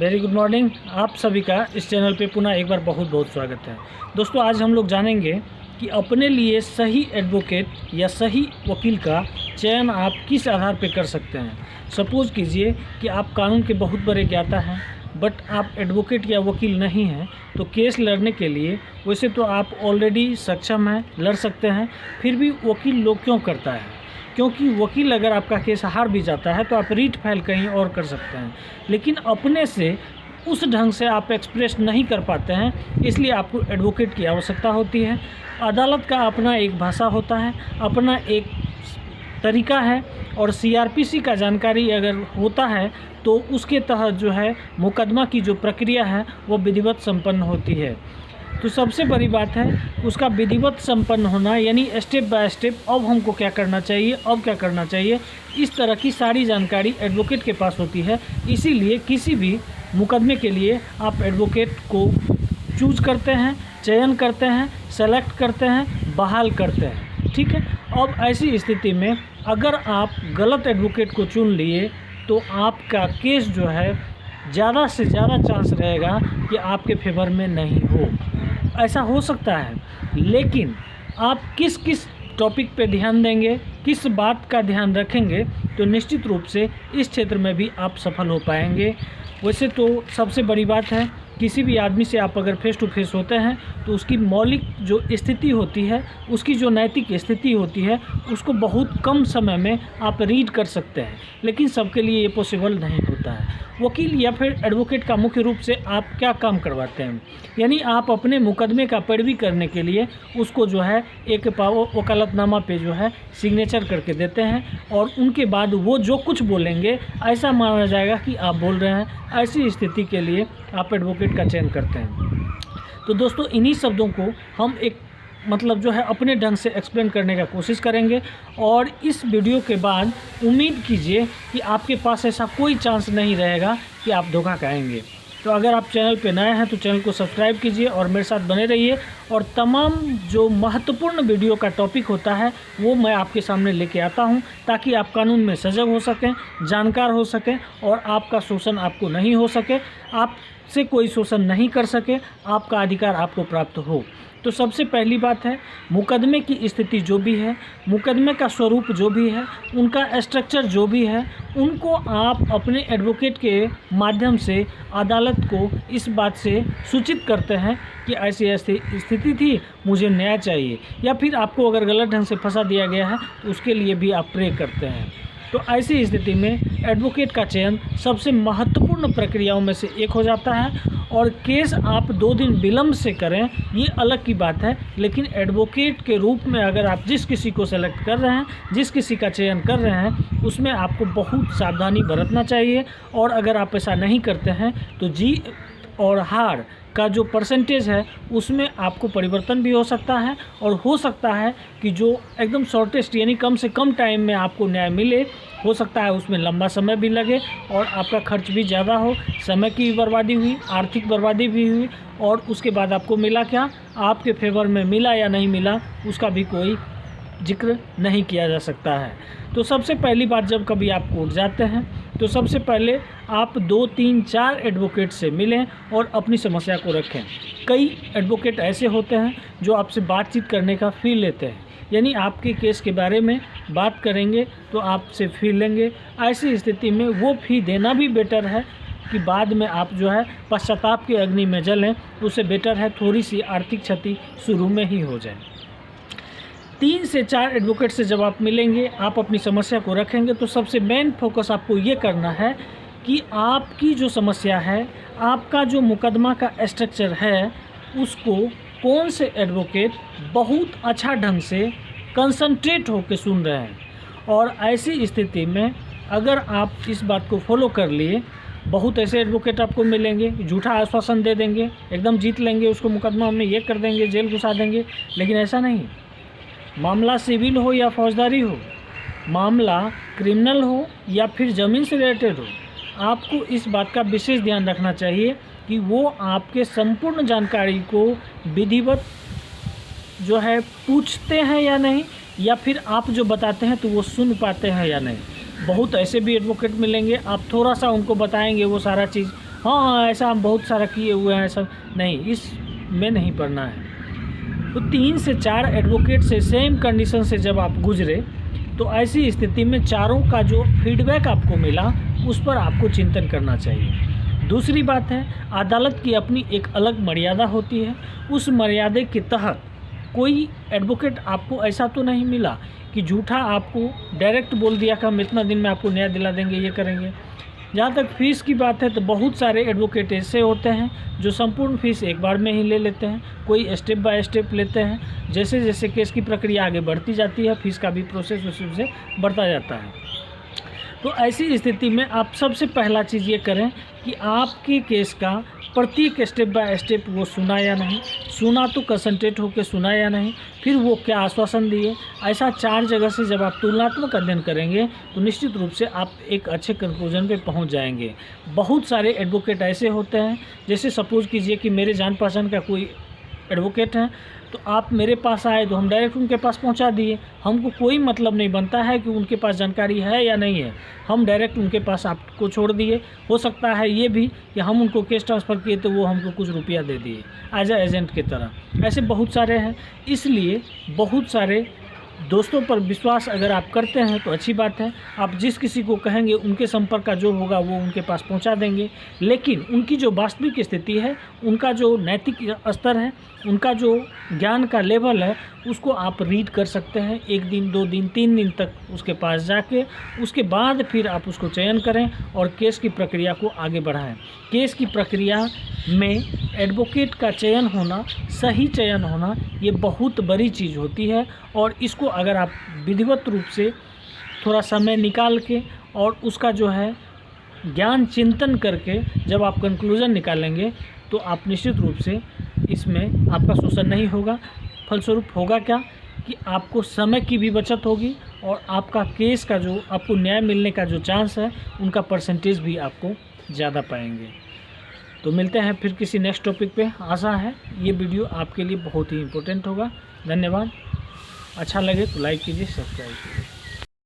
Very good morning. आप सभी का इस चैनल पे पुनः एक बार बहुत बहुत स्वागत है। दोस्तों, आज हम लोग जानेंगे कि अपने लिए सही एडवोकेट या सही वकील का चयन आप किस आधार पे कर सकते हैं। सपोज़ कीजिए कि आप कानून के बहुत बड़े ज्ञाता हैं, बट आप एडवोकेट या वकील नहीं हैं, तो केस लड़ने के लिए वैसे तो आप ऑलरेडी सक्षम हैं, लड़ सकते हैं, फिर भी वकील लोग क्यों करता है? क्योंकि वकील अगर आपका केस हार भी जाता है तो आप रीट फाइल कहीं और कर सकते हैं, लेकिन अपने से उस ढंग से आप एक्सप्रेस नहीं कर पाते हैं, इसलिए आपको एडवोकेट की आवश्यकता होती है। अदालत का अपना एक भाषा होता है, अपना एक तरीका है, और सीआरपीसी का जानकारी अगर होता है तो उसके तहत जो है मुकदमा की जो प्रक्रिया है वो विधिवत संपन्न होती है। तो सबसे बड़ी बात है उसका विधिवत संपन्न होना, यानी स्टेप बाय स्टेप अब हमको क्या करना चाहिए, अब क्या करना चाहिए, इस तरह की सारी जानकारी एडवोकेट के पास होती है। इसीलिए किसी भी मुकदमे के लिए आप एडवोकेट को चूज करते हैं, चयन करते हैं, सेलेक्ट करते हैं, बहाल करते हैं। ठीक है। अब ऐसी स्थिति में अगर आप गलत एडवोकेट को चुन लिए तो आपका केस जो है ज़्यादा से ज़्यादा चांस रहेगा कि आपके फेवर में नहीं हो। ऐसा हो सकता है, लेकिन आप किस किस टॉपिक पे ध्यान देंगे, किस बात का ध्यान रखेंगे, तो निश्चित रूप से इस क्षेत्र में भी आप सफल हो पाएंगे। वैसे तो सबसे बड़ी बात है, किसी भी आदमी से आप अगर फेस टू फेस होते हैं तो उसकी मौलिक जो स्थिति होती है, उसकी जो नैतिक स्थिति होती है, उसको बहुत कम समय में आप रीड कर सकते हैं, लेकिन सबके लिए ये पॉसिबल नहीं होता है। वकील या फिर एडवोकेट का मुख्य रूप से आप क्या काम करवाते हैं, यानी आप अपने मुकदमे का पैरवी करने के लिए उसको जो है एक वकालतनामा पे जो है सिग्नेचर करके देते हैं, और उनके बाद वो जो कुछ बोलेंगे ऐसा माना जाएगा कि आप बोल रहे हैं। ऐसी स्थिति के लिए आप एडवोकेट का चयन करते हैं। तो दोस्तों, इन्हीं शब्दों को हम एक जो है अपने ढंग से एक्सप्लेन करने का कोशिश करेंगे, और इस वीडियो के बाद उम्मीद कीजिए कि आपके पास ऐसा कोई चांस नहीं रहेगा कि आप धोखा खाएंगे। तो अगर आप चैनल पे नए हैं तो चैनल को सब्सक्राइब कीजिए और मेरे साथ बने रहिए, और तमाम जो महत्वपूर्ण वीडियो का टॉपिक होता है वो मैं आपके सामने लेके आता हूं, ताकि आप कानून में सजग हो सकें, जानकार हो सकें, और आपका शोषण आपको नहीं हो सके, आपसे कोई शोषण नहीं कर सके, आपका अधिकार आपको प्राप्त हो। तो सबसे पहली बात है, मुकदमे की स्थिति जो भी है, मुकदमे का स्वरूप जो भी है, उनका स्ट्रक्चर जो भी है, उनको आप अपने एडवोकेट के माध्यम से अदालत को इस बात से सूचित करते हैं कि ऐसी ऐसी स्थिति थी, मुझे न्याय चाहिए, या फिर आपको अगर गलत ढंग से फंसा दिया गया है तो उसके लिए भी आप प्रे करते हैं। तो ऐसी स्थिति में एडवोकेट का चयन सबसे महत्वपूर्ण प्रक्रियाओं में से एक हो जाता है, और केस आप 2 दिन विलम्ब से करें ये अलग की बात है, लेकिन एडवोकेट के रूप में अगर आप जिस किसी को सेलेक्ट कर रहे हैं, जिस किसी का चयन कर रहे हैं, उसमें आपको बहुत सावधानी बरतना चाहिए। और अगर आप ऐसा नहीं करते हैं तो जीत और हार का जो परसेंटेज है उसमें आपको परिवर्तन भी हो सकता है, और हो सकता है कि जो एकदम शॉर्टेस्ट यानी कम से कम टाइम में आपको न्याय मिले, हो सकता है उसमें लंबा समय भी लगे और आपका खर्च भी ज़्यादा हो, समय की भी बर्बादी हुई, आर्थिक बर्बादी भी हुई, और उसके बाद आपको मिला क्या, आपके फेवर में मिला या नहीं मिला, उसका भी कोई जिक्र नहीं किया जा सकता है। तो सबसे पहली बात, जब कभी आप कोर्ट जाते हैं तो सबसे पहले आप 2, 3, 4 एडवोकेट से मिलें और अपनी समस्या को रखें। कई एडवोकेट ऐसे होते हैं जो आपसे बातचीत करने का फ़ी लेते हैं, यानी आपके केस के बारे में बात करेंगे तो आपसे फ़ी लेंगे। ऐसी स्थिति में वो फ़ी देना भी बेटर है कि बाद में आप जो है पश्चाताप के अग्नि में जलें, उससे बेटर है थोड़ी सी आर्थिक क्षति शुरू में ही हो जाए। 3 से 4 एडवोकेट से जब आप मिलेंगे, आप अपनी समस्या को रखेंगे, तो सबसे मेन फोकस आपको ये करना है कि आपकी जो समस्या है, आपका जो मुकदमा का स्ट्रक्चर है, उसको कौन से एडवोकेट बहुत अच्छा ढंग से कंसंट्रेट होकर सुन रहे हैं। और ऐसी स्थिति में अगर आप इस बात को फॉलो कर लिए, बहुत ऐसे एडवोकेट आपको मिलेंगे झूठा आश्वासन दे देंगे, एकदम जीत लेंगे उसको, मुकदमा में ये कर देंगे, जेल घुसा देंगे, लेकिन ऐसा नहीं। मामला सिविल हो या फौजदारी हो, मामला क्रिमिनल हो या फिर ज़मीन से रिलेटेड हो, आपको इस बात का विशेष ध्यान रखना चाहिए कि वो आपके संपूर्ण जानकारी को विधिवत जो है पूछते हैं या नहीं, या फिर आप जो बताते हैं तो वो सुन पाते हैं या नहीं। बहुत ऐसे भी एडवोकेट मिलेंगे, आप थोड़ा सा उनको बताएंगे वो सारा चीज़ हाँ ऐसा हम बहुत सारा किए हुए हैं, सब नहीं, इस में नहीं पढ़ना है। तो 3 से 4 एडवोकेट से सेम कंडीशन से जब आप गुजरे तो ऐसी स्थिति में चारों का जो फीडबैक आपको मिला उस पर आपको चिंतन करना चाहिए। दूसरी बात है, अदालत की अपनी एक अलग मर्यादा होती है। उस मर्यादा के तहत कोई एडवोकेट आपको ऐसा तो नहीं मिला कि झूठा आपको डायरेक्ट बोल दिया कि हम इतना दिन में आपको न्याय दिला देंगे, ये करेंगे। जहाँ तक फ़ीस की बात है तो बहुत सारे एडवोकेट ऐसे होते हैं जो संपूर्ण फ़ीस एक बार में ही ले लेते हैं, कोई स्टेप बाय स्टेप लेते हैं। जैसे जैसे केस की प्रक्रिया आगे बढ़ती जाती है फ़ीस का भी प्रोसेस उसी से बढ़ता जाता है। तो ऐसी स्थिति में आप सबसे पहला चीज़ ये करें कि आपके केस का प्रत्येक स्टेप बाय स्टेप वो सुना या नहीं, सुना तो कंसंट्रेट होकर सुना या नहीं, फिर वो क्या आश्वासन दिए। ऐसा 4 जगह से जब आप तुलनात्मक अध्ययन करेंगे तो निश्चित रूप से आप एक अच्छे कंक्लूजन पे पहुंच जाएंगे। बहुत सारे एडवोकेट ऐसे होते हैं, जैसे सपोज कीजिए कि मेरे जान पहचान का कोई एडवोकेट हैं, तो आप मेरे पास आए तो हम डायरेक्ट उनके पास पहुंचा दिए। हमको कोई मतलब नहीं बनता है कि उनके पास जानकारी है या नहीं है, हम डायरेक्ट उनके पास आपको छोड़ दिए। हो सकता है ये भी कि हम उनको केस ट्रांसफ़र किए तो वो हमको कुछ रुपया दे दिए एज एजेंट की तरह। ऐसे बहुत सारे हैं। इसलिए बहुत सारे दोस्तों पर विश्वास अगर आप करते हैं तो अच्छी बात है, आप जिस किसी को कहेंगे उनके संपर्क का जो होगा वो उनके पास पहुंचा देंगे। लेकिन उनकी जो वास्तविक स्थिति है, उनका जो नैतिक स्तर है, उनका जो ज्ञान का लेवल है, उसको आप रीड कर सकते हैं 1 दिन 2 दिन 3 दिन तक उसके पास जाके। उसके बाद फिर आप उसको चयन करें और केस की प्रक्रिया को आगे बढ़ाएं। केस की प्रक्रिया में एडवोकेट का चयन होना, सही चयन होना, ये बहुत बड़ी चीज़ होती है। और इसको अगर आप विधिवत रूप से थोड़ा समय निकाल के और उसका जो है ज्ञान चिंतन करके जब आप कंक्लूज़न निकालेंगे तो आप निश्चित रूप से इसमें आपका शोषण नहीं होगा। फलस्वरूप होगा क्या कि आपको समय की भी बचत होगी और आपका केस का जो आपको न्याय मिलने का जो चांस है उनका परसेंटेज भी आपको ज़्यादा पाएंगे। तो मिलते हैं फिर किसी नेक्स्ट टॉपिक पे। आशा है ये वीडियो आपके लिए बहुत ही इम्पोर्टेंट होगा। धन्यवाद। अच्छा लगे तो लाइक कीजिए, सब्सक्राइब कीजिए।